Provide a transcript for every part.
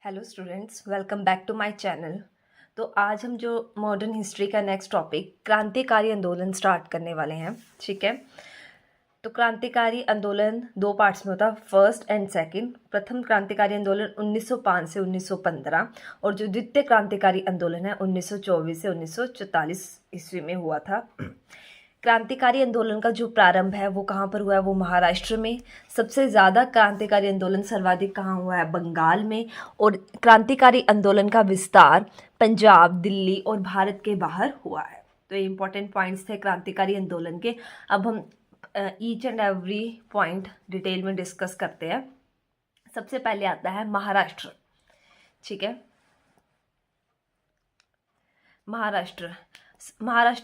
Hello students, welcome back to my channel. तो आज हम जो मॉडर्न हिस्ट्री का नेक्स्ट टॉपिक क्रांतिकारी आंदोलन स्टार्ट करने वाले हैं। ठीक है, तो क्रांतिकारी आंदोलन दो पार्ट्स में होता है, फर्स्ट एंड सेकंड। प्रथम क्रांतिकारी आंदोलन 1905 से 1915 और जो द्वितीय क्रांतिकारी आंदोलन है 1924 से 1944 ईस्वी में हुआ था। क्रांतिकारी आंदोलन का जो प्रारंभ है वो कहाँ पर हुआ है? वो महाराष्ट्र में। सबसे ज़्यादा क्रांतिकारी आंदोलन सर्वाधिक कहाँ हुआ है? बंगाल में। और क्रांतिकारी आंदोलन का विस्तार पंजाब, दिल्ली और भारत के बाहर हुआ है। तो ये इंपॉर्टेंट पॉइंट्स थे क्रांतिकारी आंदोलन के। अब हम each and every point detail में डिस्कस करते हैं। सबसे पहले आता है महाराष्ट्र। ठीक है, महाराष्ट्र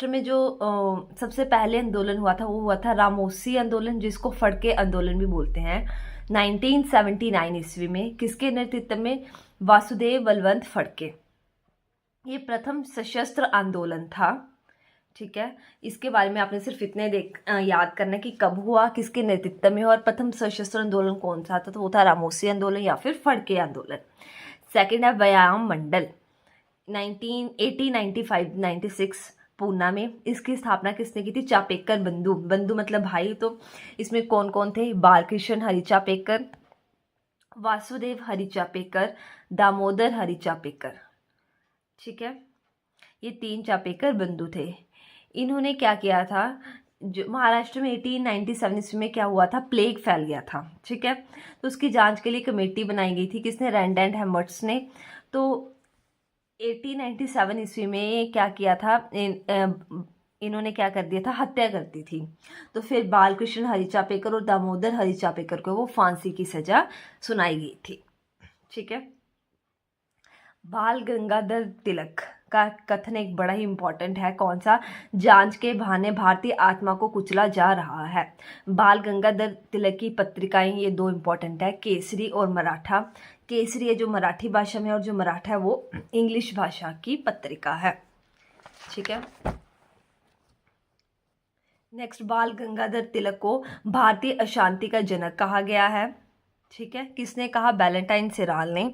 में जो सबसे पहले आंदोलन हुआ था वो हुआ था रामोसी आंदोलन, जिसको फड़के आंदोलन भी बोलते हैं, 1979 ईस्वी में। किसके नेतृत्व में? वासुदेव बलवंत फड़के। ये प्रथम सशस्त्र आंदोलन था। ठीक है, इसके बारे में आपने सिर्फ इतने याद करना है कि कब हुआ, किसके नेतृत्व में, और प्रथम सशस्त्र आंदोलन कौन सा था, तो वो था रामोसी आंदोलन या फिर फड़के आंदोलन। सेकेंड है व्यायाम मंडल, 1895-96 पूना में। इसकी स्थापना किसने की थी? चापेकर बंधु मतलब भाई। तो इसमें कौन कौन थे? बालकृष्ण हरि चापेकर, वासुदेव हरि चापेकर, दामोदर हरि चापेकर। ठीक है, ये तीन चापेकर बंधु थे। इन्होंने क्या किया था? जो महाराष्ट्र में 1897 ईस्वी में क्या हुआ था? प्लेग फैल गया था। ठीक है, तो उसकी जांच के लिए कमेटी बनाई गई थी। किसने? रैंड एंड हेमर्ट्स ने। तो 1897 ईस्वी में क्या किया था? इन्होंने क्या कर दिया था? हत्या कर दी थी। तो फिर बालकृष्ण हरि चापेकर और दामोदर हरि चापेकर को वो फांसी की सजा सुनाई गई थी। ठीक है, बाल गंगाधर तिलक का कथन एक बड़ा ही इंपॉर्टेंट है। कौन सा? जांच के बहाने भारतीय आत्मा को कुचला जा रहा है। बाल गंगाधर तिलक की पत्रिकाएं ये दो इंपॉर्टेंट है, केसरी और मराठा। केसरी है जो मराठी भाषा में, और जो मराठा है वो इंग्लिश भाषा की पत्रिका है। ठीक है, नेक्स्ट, बाल गंगाधर तिलक को भारतीय अशांति का जनक कहा गया है। ठीक है, किसने कहा? वैलेंटाइन सेराल ने।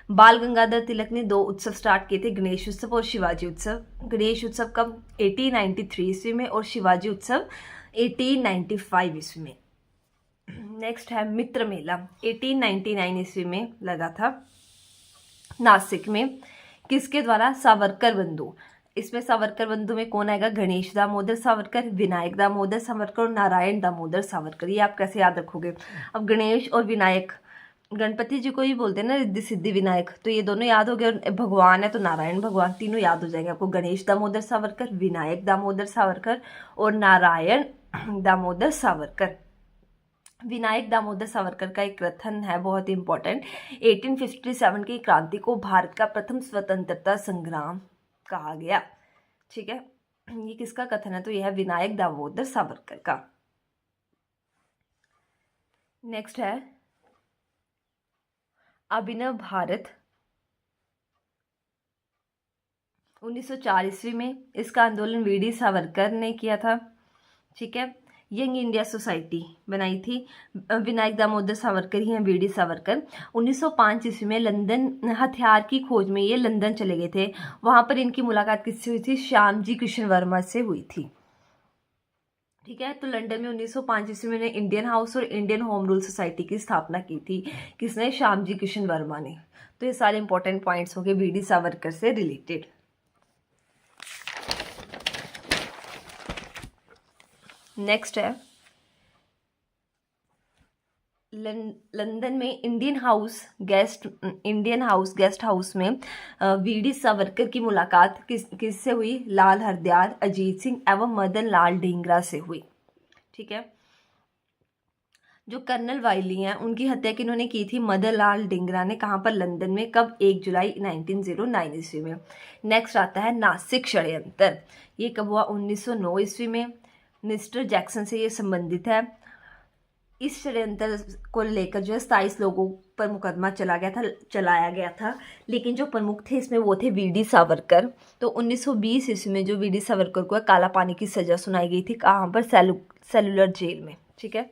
बाल गंगाधर तिलक ने दो उत्सव स्टार्ट किए थे, गणेश उत्सव और शिवाजी उत्सव। गणेश उत्सव कब? 1893 ईस्वी में, और शिवाजी उत्सव 1895 ईस्वी में। नेक्स्ट है मित्र मेला, 1899 ईस्वी में लगा था नासिक में। किसके द्वारा? सावरकर बंधु। इसमें सावरकर बंधु में कौन आएगा? गणेश दामोदर सावरकर, विनायक दामोदर सावरकर और नारायण दामोदर सावरकर। ये आप कैसे याद रखोगे? अब गणेश और विनायक, गणपति जी को ही बोलते हैं ना, रिद्धि सिद्धि विनायक, तो ये दोनों याद हो गए। भगवान है तो नारायण भगवान, तीनों याद हो जाएंगे आपको। गणेश दामोदर सावरकर, विनायक दामोदर सावरकर और नारायण दामोदर सावरकर। विनायक दामोदर सावरकर का एक कथन है बहुत ही इंपॉर्टेंट, 1857 की क्रांति को भारत का प्रथम स्वतंत्रता संग्राम कहा गया। ठीक है, ये किसका कथन है? तो यह है विनायक दामोदर सावरकर का। नेक्स्ट है अभिनव भारत, 1904 ईस्वी में। इसका आंदोलन वीडी सावरकर ने किया था। ठीक है, यंग इंडिया सोसाइटी बनाई थी, विनायक दामोदर सावरकर ही हैं, वीडी सावरकर। 1905 ईस्वी में लंदन हथियार की खोज में ये लंदन चले गए थे। वहां पर इनकी मुलाकात किससे हुई थी? श्यामजी कृष्ण वर्मा से हुई थी। ठीक है, तो लंदन में 1905 ईस्वी में इंडियन हाउस और इंडियन होम रूल सोसाइटी की स्थापना की थी। किसने? श्यामजी कृष्ण वर्मा ने। तो ये सारे इंपॉर्टेंट पॉइंट्स हो गए वीडी सावरकर से रिलेटेड। नेक्स्ट है लंदन में इंडियन हाउस गेस्ट हाउस में वीडी सावरकर की मुलाकात किससे हुई? लाल हरदयाल, अजीत सिंह एवं मदन लाल ढींगरा से हुई। ठीक है, जो कर्नल वाइली हैं उनकी हत्या किन्होंने की थी? मदन लाल ढींगरा ने। कहाँ पर? लंदन में। कब? 1 जुलाई 1909 ईस्वी में। नेक्स्ट आता है नासिक षड्यंत्र, ये कब हुआ? 1909 ईस्वी में। मिस्टर जैक्सन से ये संबंधित है। इस षड्यंत्र को लेकर जो है 27 लोगों पर मुकदमा चलाया गया था, लेकिन जो प्रमुख थे इसमें वो थे वीडी सावरकर। तो 1920 ईस्वी में जो वीडी सावरकर को काला पानी की सजा सुनाई गई थी, कहाँ पर? सेलुलर जेल में। ठीक है,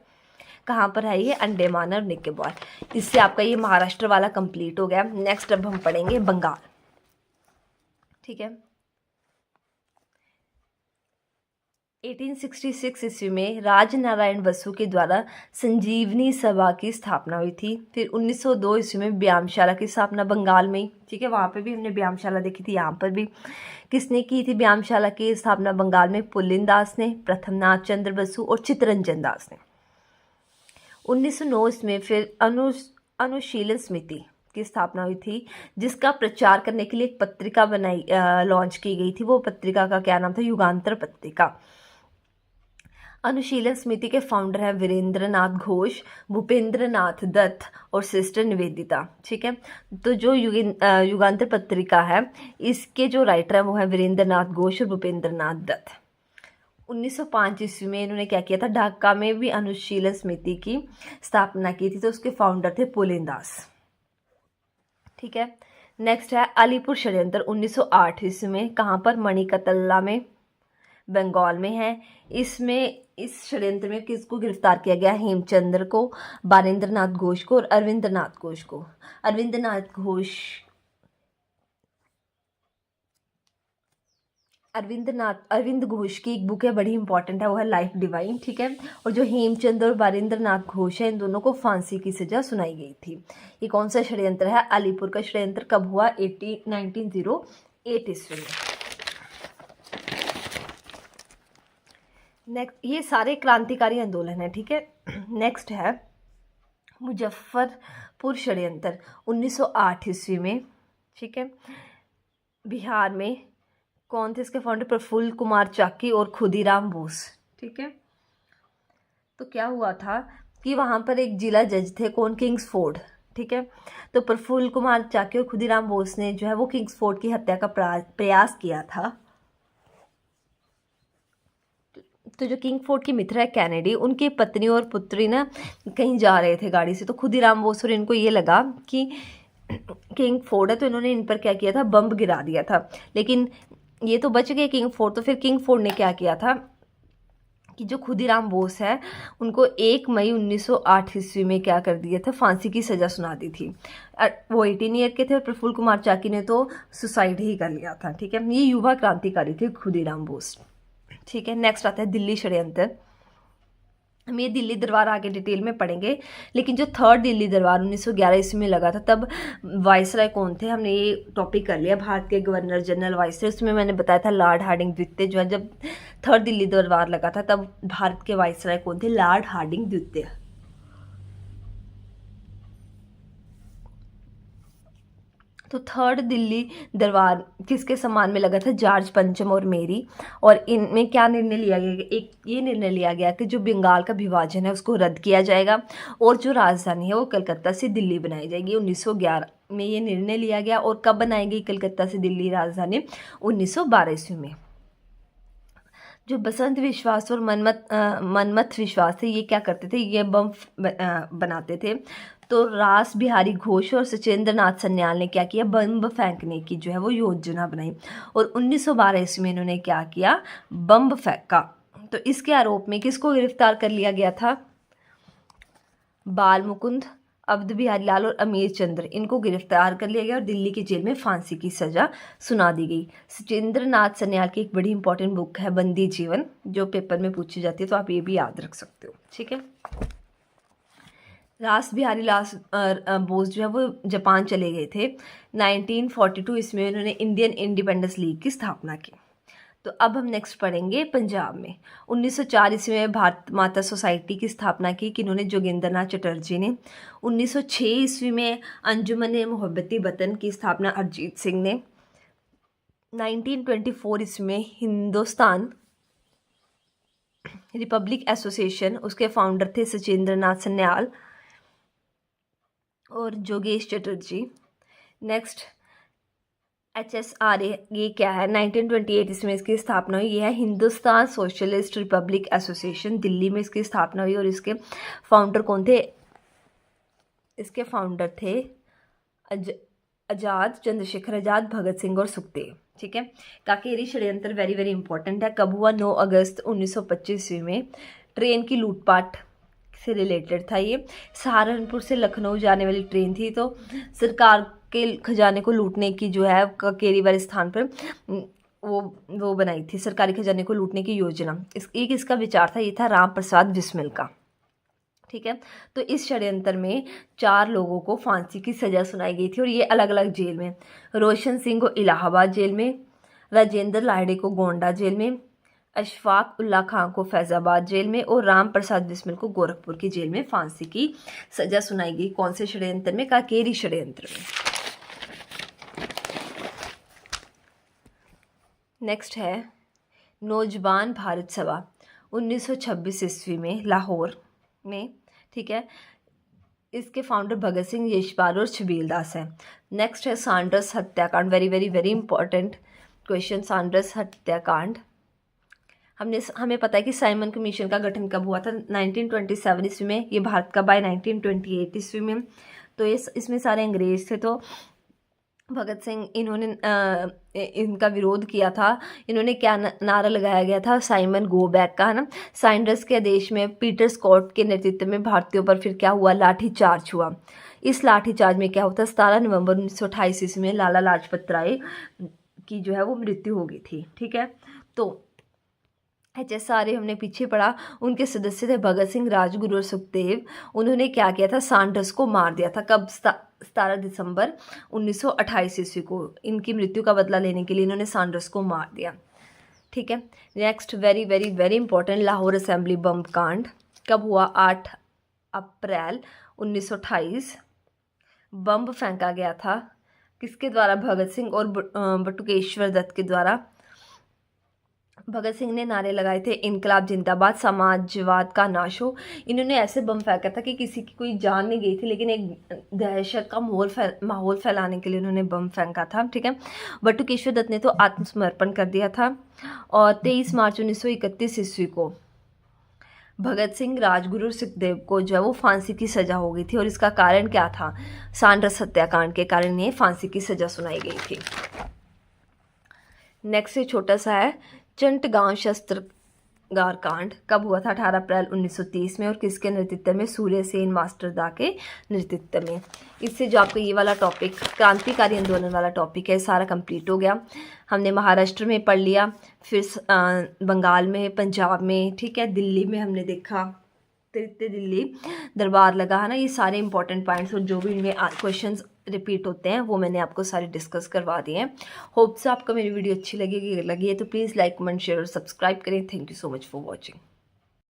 कहाँ पर है ये? अंडमान और निकोबार। इससे आपका ये महाराष्ट्र वाला कंप्लीट हो गया। नेक्स्ट अब हम पढ़ेंगे बंगाल। ठीक है, 1866 ईस्वी में राजनारायण बसु के द्वारा संजीवनी सभा की स्थापना हुई थी। फिर 1902 ईस्वी में व्यायामशाला की स्थापना बंगाल में। ठीक है, वहाँ पे भी हमने व्यायामशाला देखी थी, यहाँ पर भी किसने की थी व्यायामशाला की स्थापना? बंगाल में पुल्लिन दास ने, प्रथमनाथ चंद्र बसु और चित्तरंजन दास ने। 1909 ईस्वी में फिर अनुशीलन समिति की स्थापना हुई थी, जिसका प्रचार करने के लिए एक पत्रिका लॉन्च की गई थी। वो पत्रिका का क्या नाम था? युगांतर पत्रिका। अनुशीलन समिति के फाउंडर हैं वीरेंद्र नाथ घोष, भूपेंद्र नाथ दत्त और सिस्टर निवेदिता। ठीक है, तो जो युगांतर पत्रिका है, इसके जो राइटर हैं वो हैं वीरेंद्र नाथ घोष और भूपेंद्र नाथ दत्त। 1905 ईस्वी में इन्होंने क्या किया था? ढाका में भी अनुशीलन समिति की स्थापना की थी, तो उसके फाउंडर थे पुल्लिन दास। ठीक है, नेक्स्ट है अलीपुर षड्यंत्र 1908 ईस्वी में। कहाँ पर? मणिकतल्ला में, बंगाल में है। इसमें इस षड्यंत्र में किसको गिरफ्तार किया गया? हेमचंद्र को, बारेंद्र नाथ घोष को और अरविंद नाथ घोष को। अरविंद घोष की एक बुक है, बड़ी इंपॉर्टेंट है, वो है लाइफ डिवाइन। ठीक है, और जो हेमचंद्र और बारेंद्र नाथ घोष है, इन दोनों को फांसी की सजा सुनाई गई थी। ये कौन सा षड्यंत्र है? अलीपुर का षड्यंत्र कब हुआ? 1908 ईस्वी में। नेक्स्ट, ये सारे क्रांतिकारी आंदोलन है। ठीक है, नेक्स्ट है मुजफ्फरपुर षड्यंत्र 1908 ईस्वी में। ठीक है, बिहार में कौन थे इसके फाउंडर? प्रफुल्ल कुमार चाकी और खुदीराम बोस। ठीक है, तो क्या हुआ था कि वहाँ पर एक जिला जज थे, कौन? किंग्सफोर्ड। ठीक है, तो प्रफुल्ल कुमार चाकी और खुदीराम बोस ने जो है वो किंग्सफोर्ड की हत्या का प्रयास किया था। तो जो किंगफोर्ड की मित्र है कैनेडी, उनकी पत्नी और पुत्री ना कहीं जा रहे थे गाड़ी से, तो खुदीराम बोस और इनको ये लगा कि किंगफोर्ड है, तो इन्होंने इन पर क्या किया था? बम गिरा दिया था। लेकिन ये तो बच गए किंगफोर्ड। तो फिर किंगफोर्ड ने क्या किया था कि जो खुदीराम बोस है, उनको 1 मई 1908 ईस्वी में क्या कर दिया था? फांसी की सज़ा सुना दी थी। वो 18 ईयर के थे और प्रफुल्ल कुमार चाकी ने तो सुसाइड ही कर लिया था। ठीक है, ये युवा क्रांतिकारी थे खुदीराम बोस। ठीक है, नेक्स्ट आता है दिल्ली षड्यंत्र। हम ये दिल्ली दरबार आगे डिटेल में पढ़ेंगे, लेकिन जो थर्ड दिल्ली दरबार 1911 ईस्वी में लगा था, तब वायसराय कौन थे? हमने ये टॉपिक कर लिया, भारत के गवर्नर जनरल वायसराय। उसमें मैंने बताया था लॉर्ड हार्डिंग द्वितीय जो है, जब थर्ड दिल्ली दरबार लगा था तब भारत के वायसराय कौन थे? लॉर्ड हार्डिंग द्वितीय। तो थर्ड दिल्ली दरबार किसके सम्मान में लगा था? जॉर्ज पंचम और मेरी। और इनमें क्या निर्णय लिया गया? एक ये निर्णय लिया गया कि जो बंगाल का विभाजन है उसको रद्द किया जाएगा और जो राजधानी है वो कलकत्ता से दिल्ली बनाई जाएगी। 1911 में ये निर्णय लिया गया। और कब बनाई गई कलकत्ता से दिल्ली राजधानी? 1912 ईस्वी में। जो बसंत विश्वास और मनमथ विश्वास थे, ये क्या करते थे? ये बम बनाते थे। तो रास बिहारी घोष और सचेंद्र नाथ सन्याल ने क्या किया? बम फेंकने की जो है वो योजना बनाई और 1912 ईस्वी में इन्होंने क्या किया? बम फेंका। तो इसके आरोप में किसको गिरफ्तार कर लिया गया था? बाल मुकुंद, अवध बिहारी लाल और अमीर चंद्र, इनको गिरफ्तार कर लिया गया और दिल्ली की जेल में फांसी की सजा सुना दी गई। सचेंद्र नाथ सन्याल की एक बड़ी इंपॉर्टेंट बुक है बंदी जीवन, जो पेपर में पूछी जाती है, तो आप ये भी याद रख सकते हो। ठीक है, रास बिहारी लाल बोस जो है वो जापान चले गए थे। 1942 ईस्वी में उन्होंने इंडियन इंडिपेंडेंस लीग की स्थापना की। तो अब हम नेक्स्ट पढ़ेंगे पंजाब में। 1904 ईस्वी में भारत माता सोसाइटी की स्थापना की किन्होंने? जोगिंदर नाथ चटर्जी ने। 1906 ईस्वी में अंजुमन मोहब्बती वतन की स्थापना अरिजीत सिंह ने। 1924 ईस्वी में हिंदुस्तान रिपब्लिक एसोसिएशन, उसके फाउंडर थे सचेंद्र नाथ सन्याल और जोगेश चटर्जी। नेक्स्ट HSRA, ये क्या है? 1928 इसमें इसकी स्थापना हुई। ये है Hindustan socialist Republic association, Delhi में इसकी स्थापना हुई। और इसके फाउंडर कौन थे? इसके फाउंडर थे आज़ाद, चंद्रशेखर आज़ाद, भगत सिंह और सुखदेव। ठीक है, काकेरी षड्यंत्र वेरी वेरी इंपॉर्टेंट है। कब हुआ? 9 अगस्त 1925 ईस्वी में। ट्रेन की लूटपाट से रिलेटेड था ये। सहारनपुर से लखनऊ जाने वाली ट्रेन थी, तो सरकार के खजाने को लूटने की जो है केरीवार स्थान पर वो बनाई थी, सरकारी खजाने को लूटने की योजना। इसका विचार था, ये था राम प्रसाद बिस्मिल का। ठीक है, तो इस षड्यंत्र में 4 लोगों को फांसी की सज़ा सुनाई गई थी और ये अलग अलग जेल में। रोशन सिंह को इलाहाबाद जेल में, राजेंद्र लाहिड़ी को गोंडा जेल में, अशफाक उल्ला खां को फैज़ाबाद जेल में और राम प्रसाद बिस्मिल को गोरखपुर की जेल में फांसी की सज़ा सुनाई गई। कौन से षड्यंत्र में? काकेरी षड्यंत्र में। नेक्स्ट है नौजवान भारत सभा 1926 ईस्वी में लाहौर में। ठीक है, इसके फाउंडर भगत सिंह, यशपाल और छबील दास हैं। नेक्स्ट है सांड्रस हत्याकांड, very very very important question. Saunders हत्याकांड, हमें पता है कि साइमन कमीशन का गठन कब हुआ था? 1927 ईस्वी में। ये भारत का बाय 1928 ईस्वी में। तो इसमें सारे अंग्रेज थे, तो भगत सिंह इन्होंने इनका विरोध किया था। इन्होंने क्या नारा लगाया गया था? साइमन गो बैक का, है ना। सांड्रस के आदेश में पीटर स्कॉट के नेतृत्व में भारतीयों पर फिर क्या हुआ? लाठीचार्ज हुआ। इस लाठीचार्ज में क्या होता? 17 नवंबर 1928 ईस्वी में लाला लाजपत राय की जो है वो मृत्यु हो गई थी। ठीक है, तो HSRA हमने पीछे पढ़ा, उनके सदस्य थे भगत सिंह, राजगुरु और सुखदेव। उन्होंने क्या किया था? सांड्रस को मार दिया था। कब? 17 दिसंबर 1928 ईस्वी को। इनकी मृत्यु का बदला लेने के लिए इन्होंने सांड्रस को मार दिया। ठीक है, next very very very important, Lahore assembly bomb कांड कब हुआ? 8 अप्रैल 1928। बम फेंका गया था किसके द्वारा? भगत सिंह और बटुकेश्वर दत्त के द्वारा। भगत सिंह ने नारे लगाए थे इनकलाब जिंदाबाद, समाजवाद का नाश हो। इन्होंने ऐसे बम फेंका था कि किसी की कोई जान नहीं गई थी, लेकिन एक दहशत का माहौल फैलाने के लिए उन्होंने बम फेंका था। ठीक है, बटुकेश्वर दत्त ने तो आत्मसमर्पण कर दिया था। और 23 मार्च 1931 ईस्वी को भगत सिंह, राजगुरु और सुखदेव को जो है वो फांसी की सज़ा हो गई थी। और इसका कारण क्या था? सांड्रस हत्याकांड के कारण ये फांसी की सज़ा सुनाई गई थी। नेक्स्ट छोटा सा है चंटगांव शस्त्रागार कांड कब हुआ था? 18 अप्रैल 1930 में। और किसके नेतृत्व में? सूर्य सेन मास्टरदा के नेतृत्व में। इससे जो आपको ये वाला टॉपिक, क्रांतिकारी आंदोलन वाला टॉपिक है, सारा कंप्लीट हो गया। हमने महाराष्ट्र में पढ़ लिया, फिर बंगाल में, पंजाब में, ठीक है, दिल्ली में हमने देखा, तृतीय दिल्ली दरबार लगा, है ना। ये सारे इंपॉर्टेंट पॉइंट्स और जो भी इनमें क्वेश्चंस रिपीट होते हैं वो मैंने आपको सारे डिस्कस करवा दिए हैं। होप से आपको मेरी वीडियो अच्छी लगी है तो प्लीज़ लाइक, कमेंट, शेयर और सब्सक्राइब करें। Thank you so much for watching.